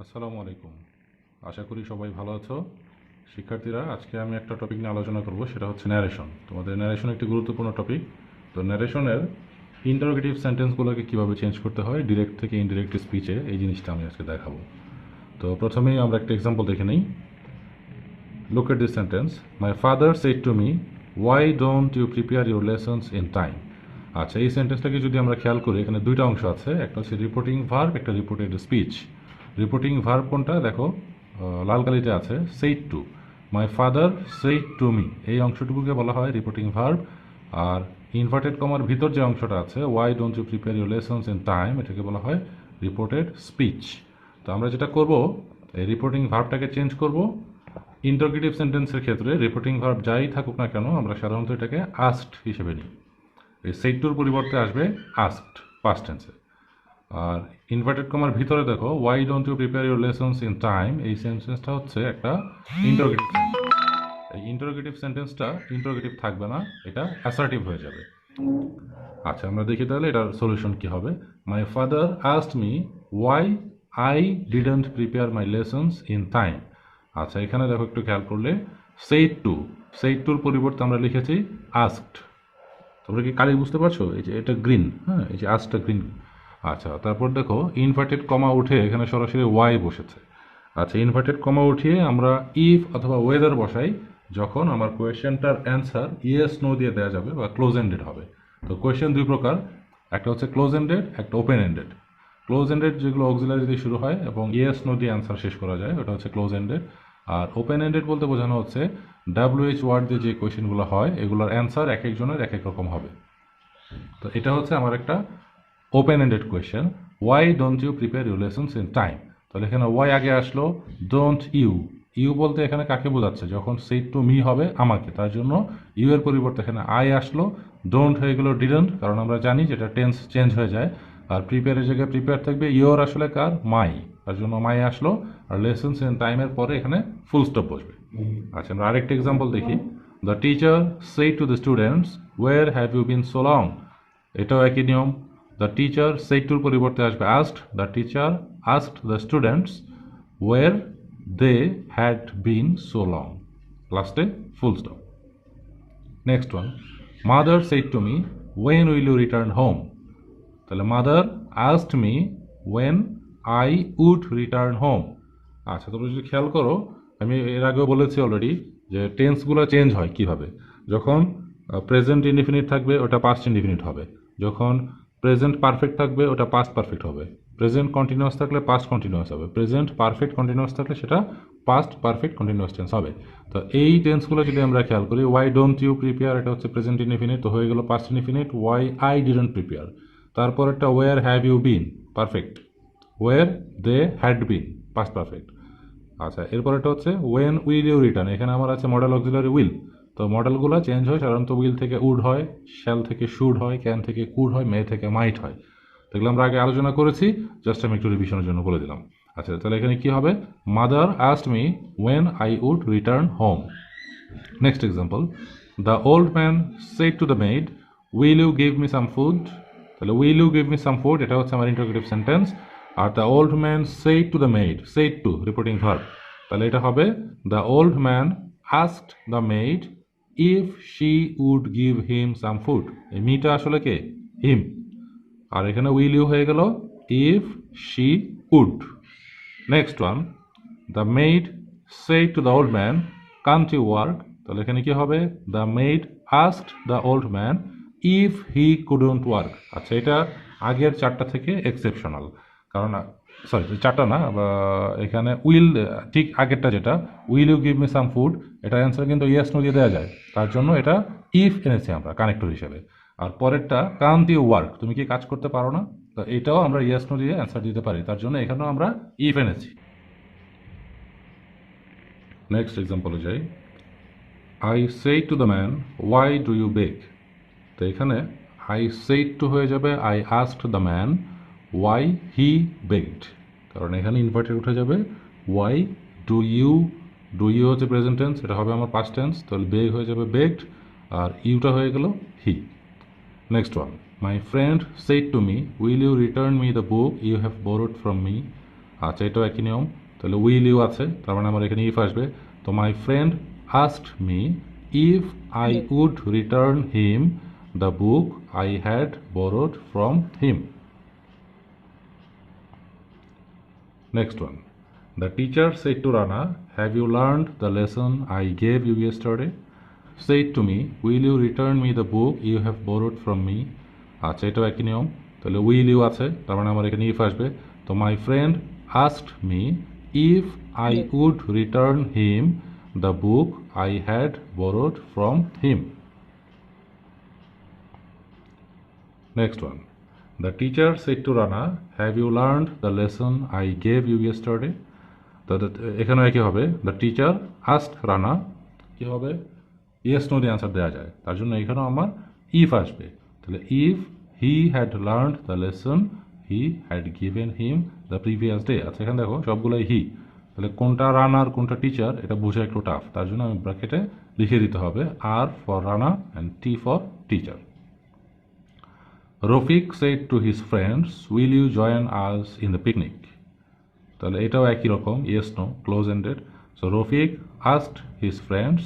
আসসালামু আলাইকুম। আশা করি সবাই ভালো আছো। শিক্ষার্থীরা, আজকে আমি একটা টপিক নিয়ে আলোচনা করব, সেটা হচ্ছে ন্যারেশন। তোমাদের ন্যারেশন একটি গুরুত্বপূর্ণ টপিক। তো ন্যারেশনের ইন্টারোগেটিভ সেন্টেন্সগুলোকে কীভাবে চেঞ্জ করতে হয় ডিরেক্ট থেকে ইনডিরেক্ট স্পিচে, এই জিনিসটা আমি আজকে দেখাবো। তো প্রথমেই আমরা একটা এক্সাম্পল দেখে নিই। Look at this sentence, my father said to me, why don't you prepare your lessons in time. আচ্ছা, এই সেন্টেন্সটাকে যদি আমরা খেয়াল করি, এখানে দুইটা অংশ আছে, একটা হচ্ছে রিপোর্টিং ভার্ব, একটা রিপোর্টেড স্পিচ। রিপোর্টিং ভার্ব কোনটা দেখো, লাল কালিতে আছে, said to. My father said to me, এই অংশটুকুকে বলা হয় রিপোর্টিং ভার্ব। আর ইনভার্টেড কমার ভিতর যে অংশটা আছে, why don't you prepare your lessons in time, এটাকে বলা হয় রিপোর্টেড স্পিচ। তো আমরা যেটা করব, এই রিপোর্টিং ভার্বটাকে চেঞ্জ করব। ইন্টারোগেটিভ সেন্টেন্সের ক্ষেত্রে রিপোর্টিং ভার্ব যাই থাকুক না কেন, আমরা সাধারণত এটাকে আস্কড হিসেবে নিই। এই সেইড টুর পরিবর্তে আসবে আস্কড পাস্ট টেন্সে। আর ইনভার্টেড কমার ভিতরে দেখো, why don't you prepare your lessons in time, এই সেন্টেন্সটা হচ্ছে একটা ইন্টারোগেটিভ সেন্টেন্স। এই ইন্টারোগেটিভ সেন্টেন্সটা ইন্টারোগেটিভ থাকবে না, এটা অ্যাসার্টিভ হয়ে যাবে। আচ্ছা, আমরা দেখি তাহলে এটার সলিউশন কি হবে। My father asked me why I didn't prepare my lessons in time. আচ্ছা, এখানে দেখো একটু খেয়াল করলে, সেইড টুর পরিবর্তে আমরা লিখেছি আস্কড। তোমরা কি কালি বুঝতে পারছো? এই যে এটা গ্রিন, হ্যাঁ, এই যে আজটা গ্রিন। আচ্ছা, তারপর দেখো ইনভার্টেড কমা উঠে এখানে সরাসরি ওয়াই বসেছে। আচ্ছা, ইনভার্টেড কমা উঠিয়ে আমরা ইফ অথবা ওয়েদার বসাই যখন আমার কোয়েশ্চেনটার অ্যান্সার ইয়েস নো দিয়ে দেওয়া যাবে বা ক্লোজ এন্ডেড হবে। তো কোয়েশ্চেন দুই প্রকার, একটা হচ্ছে ক্লোজ এন্ডেড, একটা ওপেন এন্ডেড। ক্লোজ এন্ডেড যেগুলো অক্সিলারি দিয়ে শুরু হয় এবং ইয়েস নো দিয়ে অ্যান্সার শেষ করা যায়, ওটা হচ্ছে ক্লোজ এন্ডেড। আর ওপেন এন্ডেড বলতে বোঝানো হচ্ছে ডাব্লিউএইচ ওয়ার্ড দিয়ে যে কোয়েশ্চেনগুলো হয়, এগুলোর অ্যান্সার এক একজনের এক এক রকম হবে। তো এটা হচ্ছে আমার একটা open ended question, why don't you prepare your lessons in time. তাহলে এখানে ওয়াই আগে আসলো, ডোন্ট ইউ, ইউ বলতে এখানে কাকে বোঝাচ্ছে, যখন সেইড টু মি হবে আমাকে, তার জন্য ইউ এর পরিবর্তে এখানে আই আসলো। ডোন্ট হয়ে গেল ডিডন্ট, কারণ আমরা জানি যেটা টেন্স চেঞ্জ হয়ে যায়। আর প্রিপেয়ারের জায়গায় প্রিপেয়ার থাকবে, ইউর আসলে কার, মাই, তার জন্য মাই আসলো। আর লেসন্স ইন টাইমের পরে এখানে ফুল স্টপ বসবে। আচ্ছা, আমরা আরেকটা এক্সাম্পল দেখি। The teacher said to the students, where have you been so long. এটাও একই নিয়ম। দ্য টিচার সেইড টুর পরিবর্তে আসবে asked. The teacher asked the students where they had been so long, লাস্টে full stop. Next one, mother said to me when will you return home. তাহলে mother asked me when I would return home. আচ্ছা, তোমরা যদি খেয়াল করো, আমি এর আগেও বলেছি অলরেডি যে টেন্সগুলো চেঞ্জ হয় কিভাবে। যখন প্রেজেন্ট ইনডিফিনিট থাকবে ওটা পাস্ট ইনডিফিনিট হবে, যখন প্রেজেন্ট পারফেক্ট থাকবে ওটা পাস্ট পারফেক্ট হবে, প্রেজেন্ট কন্টিনিউয়াস থাকলে পাস্ট কন্টিনিউয়াস হবে, প্রেজেন্ট পারফেক্ট কন্টিনিউয়াস থাকলে সেটা পাস্ট পারফেক্ট কন্টিনিউয়াস টেন্স হবে। তো এই টেন্সগুলো যদি আমরা খেয়াল করি, ওয়াই ডোন্ট ইউ প্রিপেয়ার, এটা হচ্ছে প্রেজেন্ট ইনডিফিনিট, তো হয়ে গেল past indefinite. Why I didn't prepare, তারপর একটা were have you been, perfect. Were they had been, past perfect. আচ্ছা, এরপর এটা হচ্ছে ওয়েন উইল ইউ রিটার্ন, এখানে আমার আছে মডেল অক্সিলারি উইল। তো মডেলগুলো চেঞ্জ হয়, সাধারণত উইল থেকে উড হয়, শ্যাল থেকে শুড হয়, ক্যান থেকে কুড হয়, মে থেকে মাইট হয়। এগুলো আমরা আগে আলোচনা করেছি, জাস্ট আমি একটু রিভিশনের জন্য বলে দিলাম। আচ্ছা, তাহলে এখানে কি হবে, mother asked me when I would return home. Next example, the old man said to the maid will you give me some food. তাহলে will you give me some food, এটা হচ্ছে আমার ইন্টারোগেটিভ সেন্টেন্স। আর the old man said to the maid, said to reporting verb, তাহলে এটা হবে the old man asked the maid if she would give him some food. এই মিটা আসলে কে, হিম। আর এখানে উইল ইউ হয়ে গেল if she would. Next one, the maid said to the old man can't you work. তাহলে এখানে কি হবে, the maid asked the old man if he couldn't work. আচ্ছা, এটা আগের চারটা থেকে এক্সেপশনাল, কারণ সরি চারটা না, এখানে উইল ঠিক আগেরটা যেটা will you give me some food, এটা অ্যান্সার কিন্তু ইয়েস নো দিয়ে দেওয়া যায়, তার জন্য এটা ইফ এনেছি আমরা কানেক্টর হিসেবে। আর পরেরটা কান্ট ইউ ওয়ার্ক, তুমি কি কাজ করতে পারো না, তো এটাও আমরা ইয়েস নো দিয়ে অ্যান্সার দিতে পারি, তার জন্য এখানেও আমরা ইফ এনেছি। নেক্সট এক্সাম্পলে যাই। I said to the man why do you bake. তো এখানে আই সেইড টু হয়ে যাবে I asked the man why he baked, কারণ এখানে ইনভার্টেড উঠে যাবে why do you. Do you হচ্ছে প্রেজেন্ট টেন্স, এটা হবে আমার পাস্ট টেন্স, তাহলে বেক হয়ে যাবে বেকড, আর ইউটা হয়ে গেল he. Next one, my friend said to me will you return me the book you have borrowed from me. আচ্ছা, এটাও একই নিয়ম। তাহলে উইল ইউ আছে, তার মানে আমার এখানে ইফ আসবে। তো my friend asked me if I would return him the book I had borrowed from him. Next one. The teacher said to Rana, have you learned the lesson I gave you yesterday? Said to me, will you return me the book you have borrowed from me? আচ্ছা, এটাও একই নিয়ম। তাহলে will you আছে, তার মানে আমার এখানে ইফ আসবে। তো my friend asked me if I would return him the book I had borrowed from him. Next one. The teacher said to Rana, have you learned the lesson I gave you yesterday? তো এখানেও একই হবে। The teacher ask Rana, কী হবে? Yes no দিয়ে answer দেওয়া যায়, তার জন্য এখানেও আমার ইফ আসবে। তাহলে if he had learned the lesson he had given him the previous day. আচ্ছা, এখানে দেখো সবগুলোই হি, তাহলে কোনটা রানার কোনটা টিচার এটা বোঝা একটু টাফ, তার জন্য আমি ব্র্যাকেটে লিখে দিতে হবে R for Rana and T for teacher. Rafiq said to his friends, will you join us in the picnic? তাহলে এটাও একই রকম, yes no close ended. So Rafiq asked his friends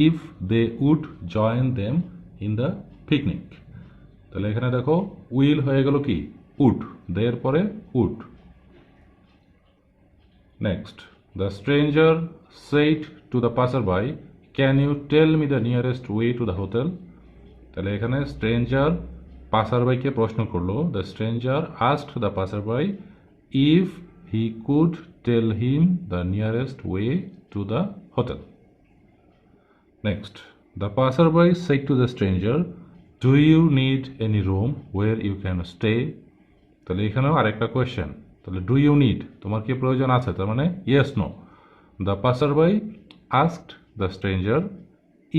if they would join them in the picnic. তাহলে এখানে দেখো will হয়ে গেল কি উড, দের পরে would. Next, the stranger said to the passerby, can you tell me the nearest way to the hotel? তাহলে এখানে স্ট্রেঞ্জার পাসার বাইকে প্রশ্ন করলো, the stranger asked the passerby if he could tell him the nearest way to the hotel. Next, the passerby said to the stranger, do you need any room where you can stay? তাহলে এখানেও আরেকটা question, তাহলে do you need, তোমার কি প্রয়োজন আছে, তার মানে yes no. The passerby asked the stranger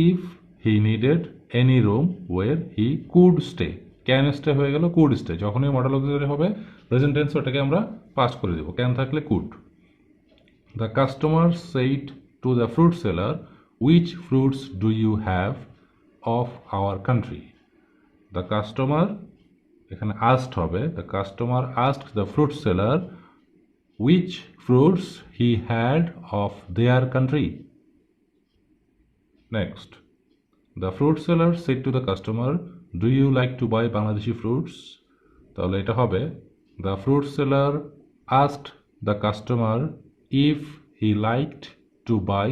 if he needed any room where he could stay. Can stay হয়ে গেল কুড স্টে, যখনই মডেল অক্সিলারি হবে প্রেজেন্ট টেন্স ওটাকে আমরা পাস করে দেবো, ক্যান থাকলে could. The customer said to the fruit seller, which fruits do you have of our country? The customer এখানে আস্কড হবে, the customer asked the fruit seller which fruits he had of their country. Next, the fruit seller said to the customer, do you like to buy Bangladeshi fruits? তাহলে এটা হবে, the fruit seller asked the customer if he liked to buy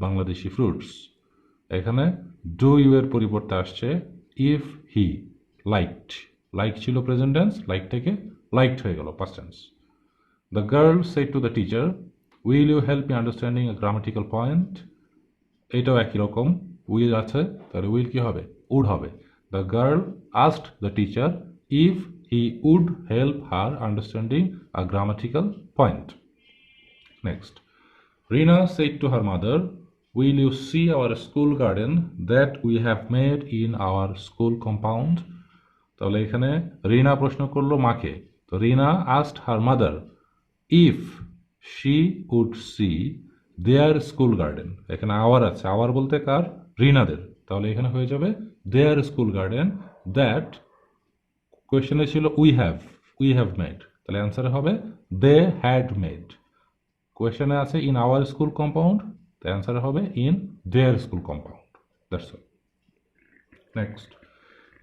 Bangladeshi fruits. এখানে do you এর পরিবর্তে আসছে if he liked, like ছিল present tense, like থেকে liked হয়ে গেল past tense. The girl said to the teacher, will you help me understanding a grammatical point? এটাও একই রকম, উইল আছে, তাহলে উইল কি হবে, উড হবে। The girl asked the teacher if he would help her understanding a grammatical point. Next, Rina said to her mother, will you see our school garden that we have made in our school compound? তাহলে এখানে রিনা প্রশ্ন করলো মাকে, তো রিনা asked her mother if she would see their school garden। এখানে our আছে, our বলতে কার, রিনাদের, তাহলে এখানে হয়ে যাবে দেয়ার স্কুল গার্ডেন, দ্যাট কোয়েশ্চেনে ছিল উই হ্যাভ মেড, তাহলে অ্যান্সার হবে দে হ্যাড মেড। কোয়েশ্চেনে আছে ইন আওয়ার স্কুল কম্পাউন্ড, তো অ্যান্সার হবে in their school compound. That's all. Next,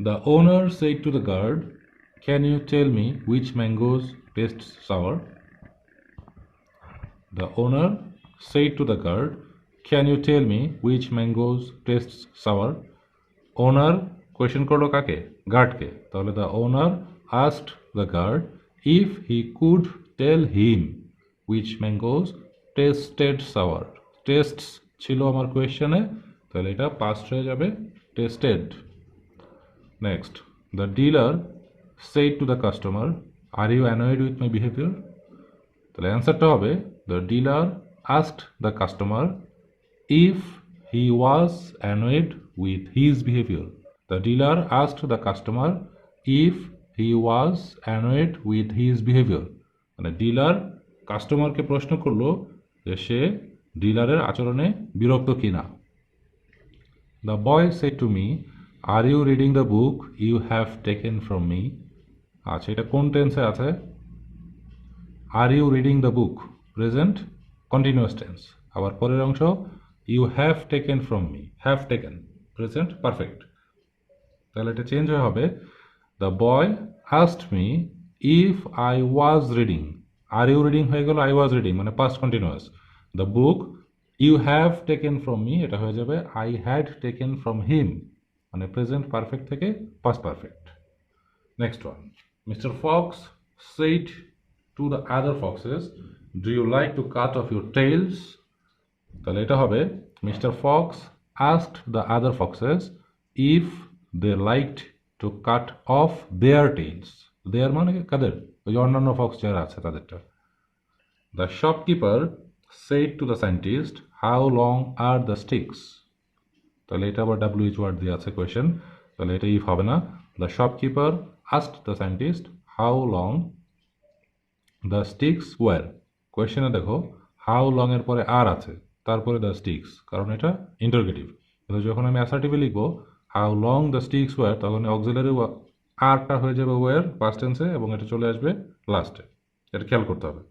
the owner said to the guard, can you tell me which mangoes taste sour? The owner said to the guard, can you tell me which mangoes taste sour? Owner question করলো কাকে, গার্ডকে, তাহলে the owner asked the guard if he could tell him which mangoes tasted sour. Tastes ছিল আমার কোয়েশ্চেনে, তাহলে এটা past হয়ে যাবে tasted. Next, the dealer said to the customer, are you annoyed with my behaviour? তাহলে অ্যান্সারটা হবে the dealer asked the customer if he was annoyed with his behavior. The dealer asked the customer if he was annoyed with his behavior. মানে dealer কাস্টমারকে প্রশ্ন করলো যে সে ডিলারের আচরণে বিরক্ত কিনা। The boy said to me, are you reading the book you have taken from me? আচ্ছা, এটা কোন টেন্সে আছে? Are you reading the book, present continuous tense. আবার পরের অংশ you have taken from me, have taken present perfect. তাহলে এটা চেঞ্জ হয়ে হবে the boy asked me if I was reading, are you reading হয়ে গেল আই ওয়াজ রিডিং মানে past continuous. The book you have taken from me, এটা হয়ে যাবে I had taken from him মানে প্রেজেন্ট পারফেক্ট থেকে past perfect. Next one, mister Fox said to the other foxes, do you like to cut off your tails? তাহলে এটা হবে mister Fox asked the other foxes if they liked to cut off their tails. their মানে কাদের, ওই যে অন্যান্য Fox যারা আছে তাদেরটা। The shopkeeper said to the scientist, how long are the sticks? তাহলে এটা আবার WH ওয়ার্ড দিয়ে আছে কোয়েশ্চেন, তাহলে এটা ইফ হবে না। The shopkeeper asked the scientist how long the sticks were. কোয়েশ্চেনে দেখো হাউ লং এর পরে আর আছে, তারপরে দ্য স্টিক্স, কারণ এটা ইন্টারোগেটিভ। কিন্তু যখন আমি অ্যাসার্টিভে লিখবো how long the sticks were, তখন অক্সিলারি আরটা হয়ে যাবে ওয়ার পাস্ট টেন্সে এবং এটা চলে আসবে লাস্টে, এটা খেয়াল করতে হবে।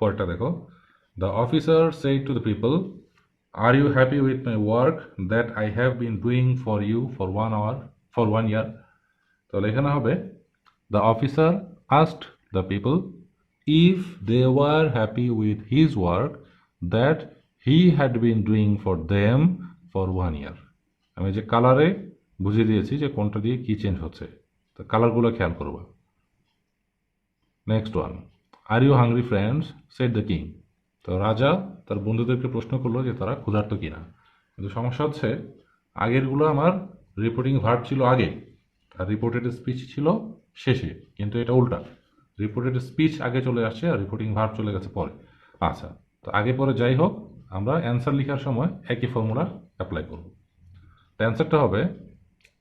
পরেরটা দেখো, the officer said to the people, are you happy with my work that I have been doing for you for 1 year? তাহলে এখানে হবে the officer asked the people if they were happy with his work that he had been doing for them for 1 year. আমি যে কালারে বুঝিয়ে দিয়েছি যে কোনটা দিয়ে কি চেঞ্জ হচ্ছে, তো কালারগুলো খেয়াল করবা। Next one, are you hungry friends said the king. তো রাজা তার বন্ধুদেরকে প্রশ্ন করলো যে তারা ক্ষুধার্ত কিনা, কিন্তু সমস্যা হচ্ছে আগেরগুলো আমার রিপোর্টিং ভার্ব ছিল আগে আর রিপোর্টেড স্পিচ ছিল শেষে, কিন্তু এটা উল্টা, রিপোর্টেড স্পিচ আগে চলে আসছে আর রিপোর্টিং ভার্ব চলে গেছে পরে। আচ্ছা, তো আগে পরে যাই হোক, আমরা অ্যান্সার লেখার সময় একই ফর্মুলা অ্যাপ্লাই করব। তো অ্যান্সারটা হবে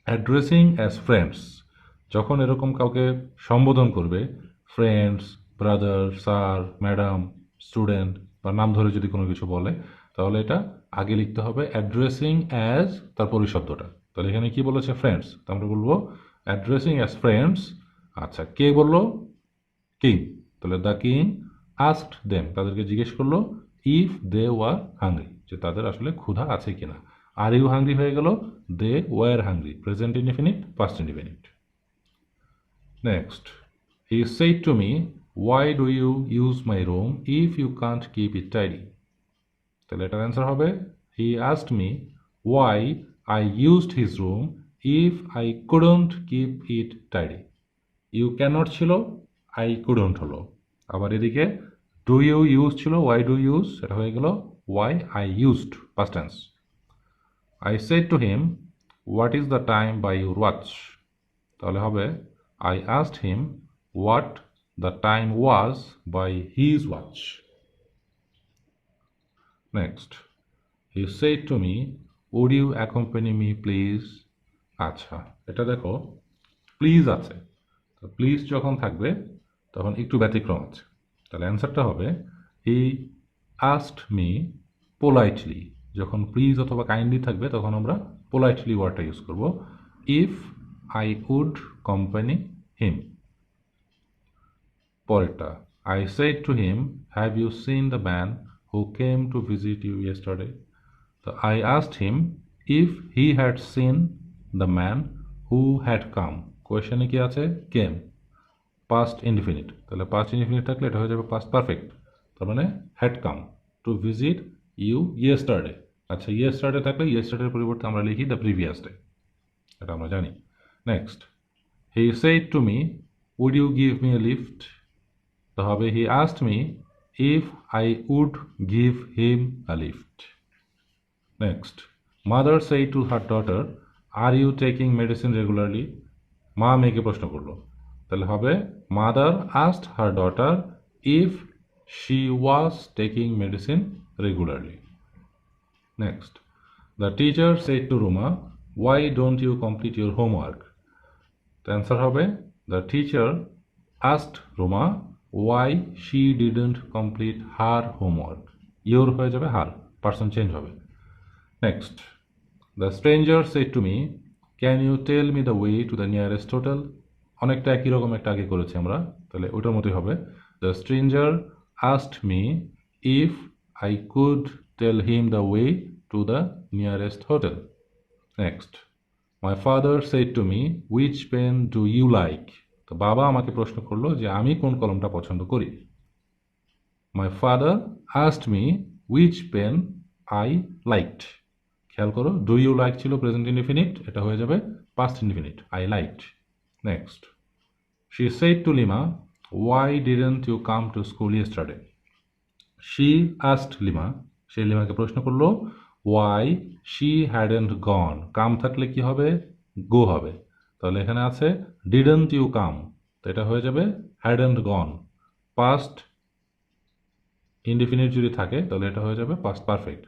অ্যাড্রেসিং অ্যাজ ফ্রেন্ডস। যখন এরকম কাউকে সম্বোধন করবে, friends, brother, sir, madam, student বা নাম ধরে যদি কোনো কিছু বলে, তাহলে এটা আগে লিখতে হবে অ্যাড্রেসিং অ্যাজ তার পরিশব্দটা। তাহলে এখানে কি বলেছে ফ্রেন্ডস, তো আমরা বলবো অ্যাড্রেসিং অ্যাজ ফ্রেন্ডস। আচ্ছা, কে বললো, কিং, তাহলে দ্য কিং আস্কড দেম, তাদেরকে জিজ্ঞেস করলো ইফ দে ওয়ার হাংরি, যে তাদের আসলে ক্ষুধা আছে কিনা। আর ইউ হাংরি হয়ে গেল they were hungry, present indefinite past indefinite. Next, he said to me why do you use my room if you can't keep it tidy. তাহলে এটার অ্যান্সার হবে he asked me why I used his room if I couldn't keep it tidy. You can't ছিল, I couldn't হলো। আবার এদিকে do you use ছিল, why do use, এটা হয়ে গেল why I used past tense. I said to him what is the time by your watch. তাহলে হবে I asked him what the time was by his watch. Next, he said to me would you accompany me please. আচ্ছা, এটা দেখো please আছে, তো please যখন থাকবে তখন একটু ব্যতিক্রম আছে। তাহলে অ্যান্সারটা হবে হি আস্কড মি পোলাইটলি। যখন প্লিজ অথবা কাইন্ডলি থাকবে তখন আমরা পোলাইটলি ওয়ার্ডটা ইউজ করব, if I would company him. পরেরটা, I said to him have you seen the man who came to visit you yesterday. তো I asked him if he had seen the man who had come. কোয়েশ্চেনে কি আছে, came, past indefinite, তাহলে past indefinite থাকলে এটা হয়ে যাবে past perfect, তার মানে had come to visit you yesterday. আচ্ছা, ইয়েস্টারডে থাকলে ইয়েস্টারডের পরিবর্তে আমরা লিখি দ্য প্রিভিয়াস ডে, এটা আমরা জানি। Next, he said to me would you give me a lift. তো হবে he asked me if I would give him a lift. Next, mother said to her daughter are you taking medicine regularly. মা মেয়েকে প্রশ্ন করলো, তাহলে হবে mother asked her daughter if she was taking medicine regularly. Next, the teacher said to Ruma why don't you complete your homework. তো answer হবে the teacher asked Ruma why she didn't complete her homework. Your হয়ে যাবে her, person change হবে। Next, the stranger said to me can you tell me the way to the nearest hotel. অনেকটা একই রকম একটা আগে করেছি আমরা, তাহলে ওটার মতোই হবে। The stranger asked me if I could tell him the way to the nearest hotel. Next, my father said to me, which pen do you like? তো বাবা আমাকে প্রশ্ন করলো যে আমি কোন কলমটা পছন্দ করি। My father asked me which pen I liked. খেয়াল করো, ডু ইউ লাইক ছিল প্রেজেন্ট ইনডিফিনিট, এটা হয়ে যাবে past indefinite, I liked. Next, she said to Lima, why didn't you come to school yesterday? She asked Lima, সে লিমাকে প্রশ্ন করলো why she hadn't gone. কাম থাকলে কি হবে? গো হবে। তাহলে এখানে আছে didn't you come, তো এটা হয়ে যাবে hadn't gone। পাস্ট ইনডিফিনিট যদি থাকে তাহলে এটা হয়ে যাবে past perfect.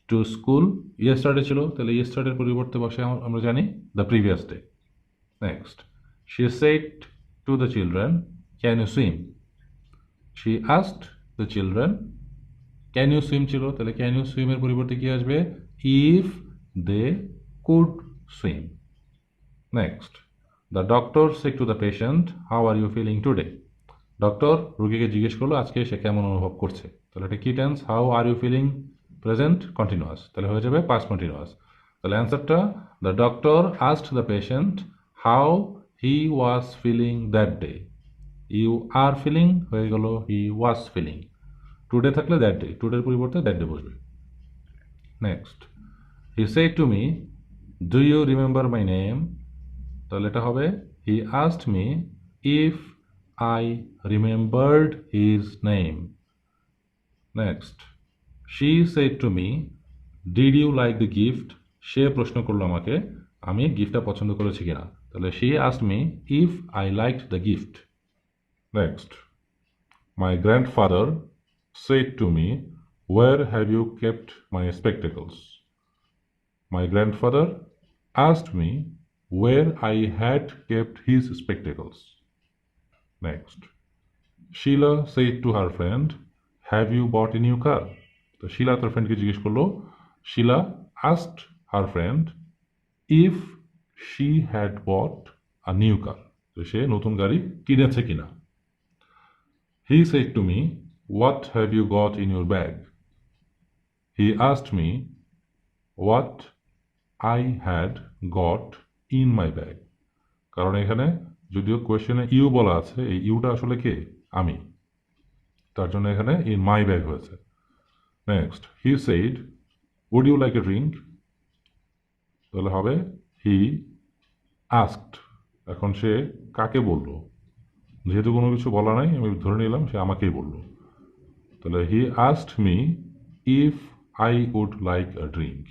To school yesterday ছিল, তাহলে ইয়েস্টারডের পরিবর্তে বসে আমরা জানি the previous day. Next, she said to the children, can you swim? She asked the children, can you swim ছিল, তাহলে can you swim এর পরিবর্তে কি আসবে? if they could swim. Next, the doctor said to the patient, how are you feeling today? Doctor রোগীকে জিজ্ঞেস করলো আজকে সে কেমন অনুভব করছে। তাহলে এটা কি tense? How are you feeling present continuous, তাহলে হয়ে যাবে পাস্ট কন্টিনিউয়াস। তাহলে অ্যান্সারটা, the doctor asked the patient how he was feeling that day. You are feeling হয়ে গেল হি ওয়াজ ফিলিং। টুডে থাকলে দ্যাট ডে, টুডের পরিবর্তে দ্যাট ডে বসবে। Next, he said to me, do you remember my name? তাহলে এটা হবে he asked me if I remembered his name. Next, she said to me, did you like the gift? সে প্রশ্ন করলো আমাকে আমি গিফটটা পছন্দ করেছি কিনা। তাহলে she asked me if I liked the gift. Next, my grandfather said to me, where have you kept my spectacles? My grandfather asked me where I had kept his spectacles. Next, Sheila said to her friend, have you bought a new car? তো শিলা তার ফ্রেন্ডকে জিজ্ঞেস করলো, Sheila asked her friend if she had bought a new car, তো সে নতুন গাড়ি কিনেছে কিনা। He said to me, what have you got in your bag? He asked me what I had got in my bag, কারণ এখানে যদিও কোয়েশ্চেনে you বলা আছে, এই ইউটা আসলে কে? আমি, তার জন্য এখানে ইন মাই ব্যাগ হয়েছে। Next, he said would you like a drink? তাহলে হবে হি আস্কড। এখন সে কাকে বলল? যেহেতু কোনো কিছু বলা নাই আমি ধরে নিলাম সে আমাকেই বলল, তাহলে he asked me if I would like a drink.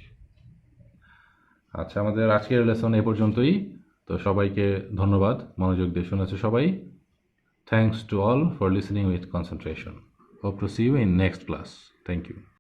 আচ্ছা, আমাদের আজকের লেসন এ পর্যন্তই। তো সবাইকে ধন্যবাদ, মনোযোগ দিয়ে শুনেছে সবাই। Thanks to all for listening with concentration. Hope to see you in next class. Thank you.